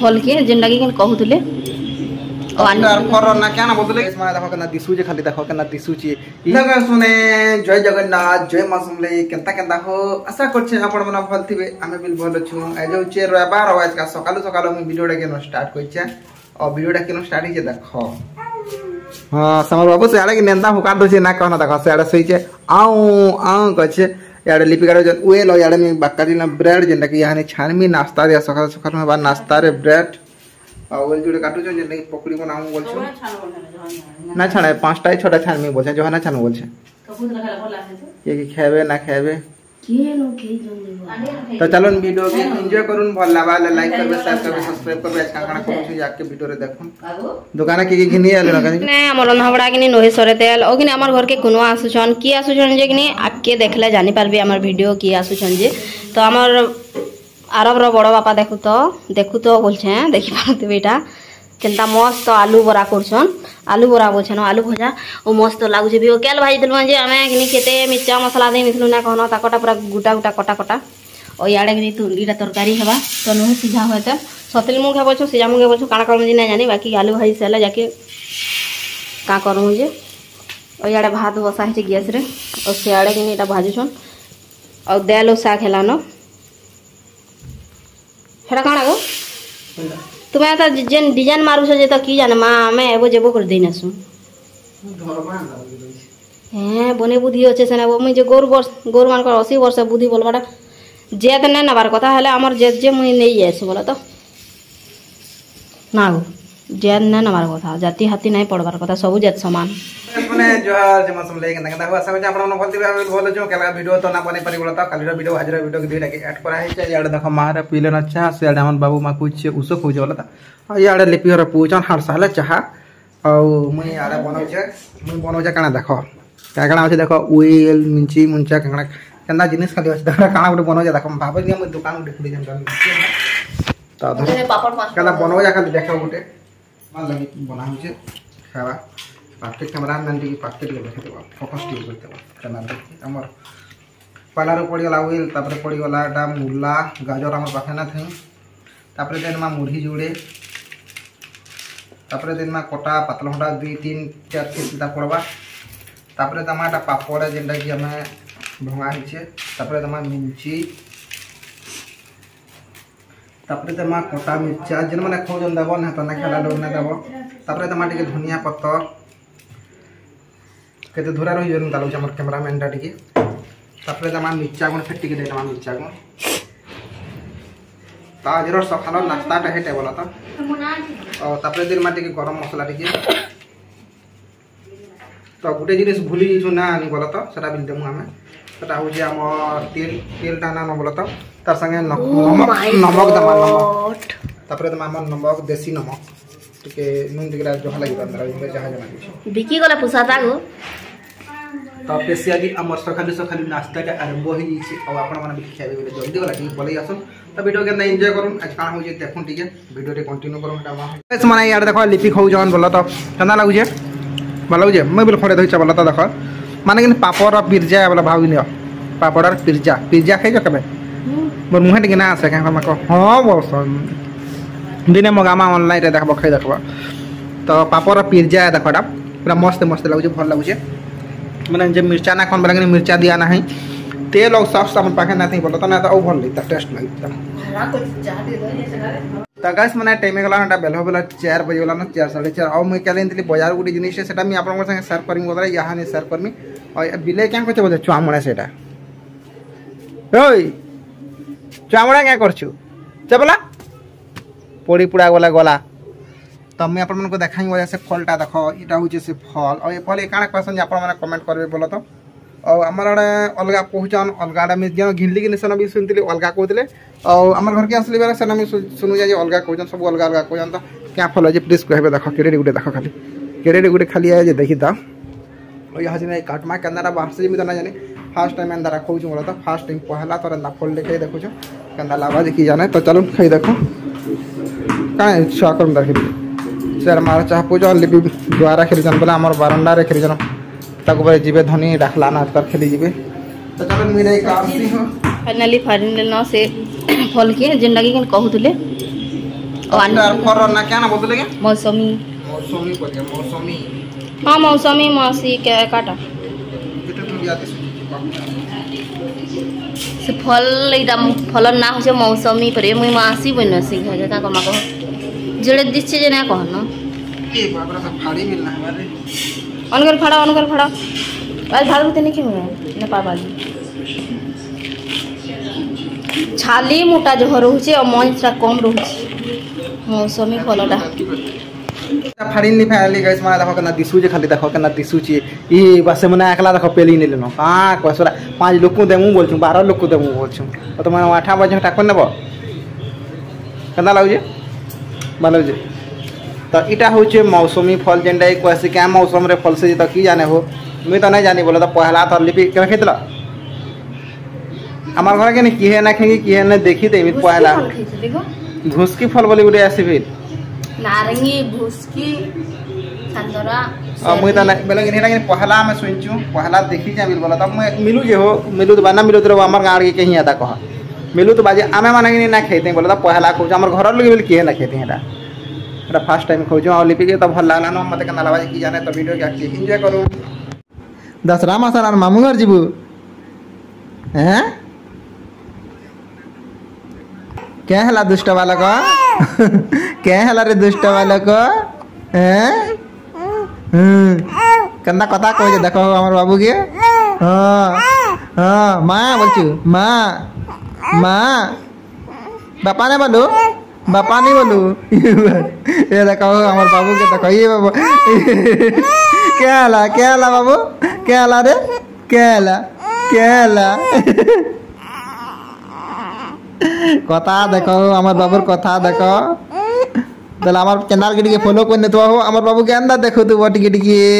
फल के जेनटा कि कहूले ना क्या ना बोलते देखो केना दिसुचे खाली देखो केना दिसुचे इहा सुने जय जगन्नाथ जय मां समले केनता केनता हो आशा करछे आपण मना भल थिबे आमे बिल भल छु ए जो चे रविवार आज का सकाल सकाल हम वीडियोटा केनो स्टार्ट करछे और वीडियोटा केनो स्टार्ट हिचे देखो हां समर बाबू से आड़े के नेंदा हुका दो ना कहना देखो से आड़े सईचे आऊ कछे याडे लिपिकार जन उए लो याडे में बाकारी ना ब्रेड जेंटा कि यानी छानमी नाश्ता रे सकाल सकाल में बा नाश्ता रे ब्रेड और जोड़े काटू जो जेंटा कि पकड़ी को नाम बोल छ ना छाने पांचटा छटा छानमी बोल छ जो ना छान बोल छ कबूत लगा भल आसे ये कि खाबे ना खाबे के नो के जन तो चलो वीडियो के एंजॉय करून भल लावा लाइक करबे शेयर करबे सब्सक्राइब करबे आज काना करू छी जाके वीडियो रे देखुन दुकान के घिनी आले ना ने हमर रन्हाबड़ा कि नोहे सरे तेल ओ कि हमर घर के कोनो आसुछन की आसुछन जे कि आके देखले जानि पारबे हमर वीडियो की आसुछन जे तो हमर आरब रो बड़ बापा देखु तो बोल छे देखि पारते बेटा केनता मस्त आलू बरा करछन आलू बरा बोल छन आलू भजा ओ मस्त लागु जे भी केल भाजी दिलवन जे हमें कि केते मिर्चा मसाला दे मिथलु ना कहना ताकटा पूरा गुटा गुटा कटा कटा ओ याडे कि तुलीटा तरकारी हेबा तो नोहे सिझा होते सतली मुंग हे बोलछो सिझा मुंग हे बोलछो काना करम जे ना जानी बाकी आलू भाजी सेला जाके का करू जे ओ याडे भात बसा है गैस रे और सियाडे कि एटा भाजी छन और दाल साग हेला न हेडा काना गो तुम्हें तो जेन डिजाइन मारू छे तो की जाने मां मैं एबो जेबो कर देना सु हैं बने बुद्धि होचे सेना मुई जे गोर मान कर 80 वर्ष बुद्धि बोलबाटा जेत न नबार कथा हले हमर जेत जे मुई नै जायस बोला तो ना गो जेत न नबार कथा जाति हाथी नै पड़बार कथा सब जेत समान माने जोहार जे मसम लेके ना हुआ सब आपण मन बोलते बोल जो केला वीडियो तो ना बने परि बोला तो कालीरा वीडियो हाजिरा वीडियो के दुईटा के ऐड करा है याडे देखो मारे पीले न चाह से हमन बाबू मा कुछ उसो खोज बोला था याडे लिपि हर पूछन हार साले चाह और मुई याडे बनौ जे काना देखो काना होचे देखो उइल मिंची मुंचा काना केना जिनिस खाली होचे देखो काना गुटे बनौ जे देखो भाबे कि हम दुकान गुटे खुली जन तो धरे पापड़ पांच काना बनौ जा खाली देखो गुटे मान लगी बना होचे खावा पाकेट कैमरा मैन टी पाकेट के देखते बा फोकस टी करते बा कैमरा हमर पहला रो पड़ी गला उइल तापर पड़ी गला डा मुल्ला गाजर हमर पाखे ना थई तापर देन मा मुरही जोड़े तापर देन मा कोटा पतला होडा 2 3 4 के सीधा पड़बा तापर टमाटा पापड़ जेंडा कि हमें भंगा हिचे तापर तमा मिर्ची तापर तमा कोटा मिर्चा जेन माने खोजन दबो ना त ना खेला लोग ना दबो तापर तमा टिके धनिया पत्तर केते धुरा रही जन दालू हमर कैमरामैन डा टिके तापर तमा मिर्चा गुण फेटी के देमा मिर्चा गुण ता जरो सखालो नाश्ता टा हेटे बोला त और तापर दिन माटी के गरम मसाला टिके तो गुटे जिनिस भूली छु ना नि बोला त सेटा बिल देमु हमें सेटा हो जे हमर तेल टाना न बोला त तार संगे नमक दमा नमक तापर दमा मन नमक देसी नमक टिके नून दिगरा जो लागि बंदरा इमे जहा जना बिकी गला पुसाता गो तो स्पेशली हमर सखाली नाश्ता का आरंभ हो छी और आपण मन भी खाबे बोले जल्दी गला कि बोले आसो तो वीडियो के एंजॉय करूं आज का हो जे देखुन टिके वीडियो रे कंटिन्यू करूं एटा गाइस माने यार देखो लिपि खाउ जन बोला तो केना लागु जे बोलाउ जे मैं बिल खड़े धइचा बोला तो देखो माने कि पापड़ और पिरजा बोला भाव नियो पापड़ और पिरजा खाइ जो कबे मोर मुहे टिके ना आसे का मको हां बस दिने मगामा ऑनलाइन रे देखबो खाइ देखबो तो पापड़ और पिरजा देखोडा पूरा मस्त मस्त लागु जे भल लागु जे माने जे मिर्चा ना कोन बलंग मिर्चा दिया ना है तेल और सॉस सामान पाके ना थी बोला तो ना तो ओ भल लेता टेस्ट लगता हरा कुछ चाह दे दो ये सगारे तो गाइस माने टाइम गला ना बेलो बेला 4 बजे वाला ना 4 4:30 और मैं केले इंतली बाजार गुडी जिनिस सेटा मी आपन संगे शेयर करमी बोला यहां ने शेयर करमी और बिले क्या कहते बोले चामड़ा सेटा ओय चामड़ा क्या करछु चबला पोड़ी पुड़ा गला तो मैं अपन को देखाई वजह से फलटा देखो इटा हो से फल और ये फल काना क्वेश्चन जे अपन माने कमेंट करबे बोला तो और हमर अलगा पहुचान अलगाडा में जे घिनली के निसन भी सुनतिले अलगा कहतिले और हमर घर के असली बेरा सना में सुनु जाय अलगा कहजन सब अलगा अलगा कहजन तो क्या फल जे प्लीज कहबे देखो केरे गुटे देखो खाली केरे गुटे खाली आए जे देखि ता और यहाँ से काटमा कंदारा बाहर से भी ना जाने फर्स्ट टाइम अंदर रखो बोला तो फर्स्ट टाइम पहला तो ना फल लेके देखो कंदा लावा देखी जाने तो चलो खाई देखो का छुआ कर देखि सर मार चाह पूजन लिपि द्वारा खेली जन बोला हमर बारंडा रे खेली जन ताको बे जीवे धनी रखला ना कर खेली जीवे तो चलो मेरे काम सी हो फाइनली न से फल के जेंडा कि कहूले और फर ना क्या ना बोलते लगे मौसमी मौसमी बोल गया मौसमी हाँ मौसमी मासी क्या काटा कितने तुम याद से फल इटा फल ना हो मौसमी पर मुई मासी बन सिख का कमा कह जेड़े दिच्छे जे ना कह न ए बाबरा सब फाड़ी मिलना है रे अनकर फड़ा आज भाग रुते नहीं क्यों ने पाबाली छाली मोटा जो रोचे और मंचटा कम रोचे मौसमी फलटा फाड़ी नहीं फाड़ी गाइस माने देखो केना दिसु जे खाली देखो केना दिसु छी ई बस मने एकला देखो पेली नहीं लेनो हां कसरा 5 लोग को देमु बोलछु 12 लोग को देमु बोलछु तो माने 8 बजे टाकन नेबो केना लागु जे मानव जे तो इटा होचे मौसमी फल जेंडा कोसी क्या मौसम रे फल से तो की जाने हो मैं तो नहीं जानी बोला तो पहला तो लिपि के खेतला हमार घर के नहीं की है ना खेगी की है ना देखी दे मी पहला घुसकी फल बोली गुडे आसी फिर नारंगी भुसकी संतरा मुई तो नहीं बेला के नहीं पहला में सुनचू पहला देखी जा बोला तब मैं मिलू जे हो मिलू तो बना मिलू तो हमार गाड़ के कहीं आता कह मिलू तो बाजे आमे माने नहीं ना खेते बोला तो पहला खोज हमार घर लगे बोल की है ना खेती एटा एटा फर्स्ट टाइम खोजो और लिपि के तो भल लागला न मते कना लावा की जाने तो वीडियो के एंजॉय करू दसरा मासन और मामू घर जीबू हैं क्या हला दुष्ट वाला को क्या हला रे दुष्ट वाला को हैं कन्ना कथा कह देखो हमार बाबू के हां हां मां बोलछु मां मां बापा ने बोलू बापा नहीं बोलू ये देखो हमार बाबू के देखो ये बाबू क्या हला बाबू क्या हला रे क्या हला कथा देखो हमार बाबूर कथा देखो তাহলে আমার চ্যানেল গিয়ে ফলো করে নিতে হবো আমার বাবুকে আন্দা দেখো তো বটি গিয়ে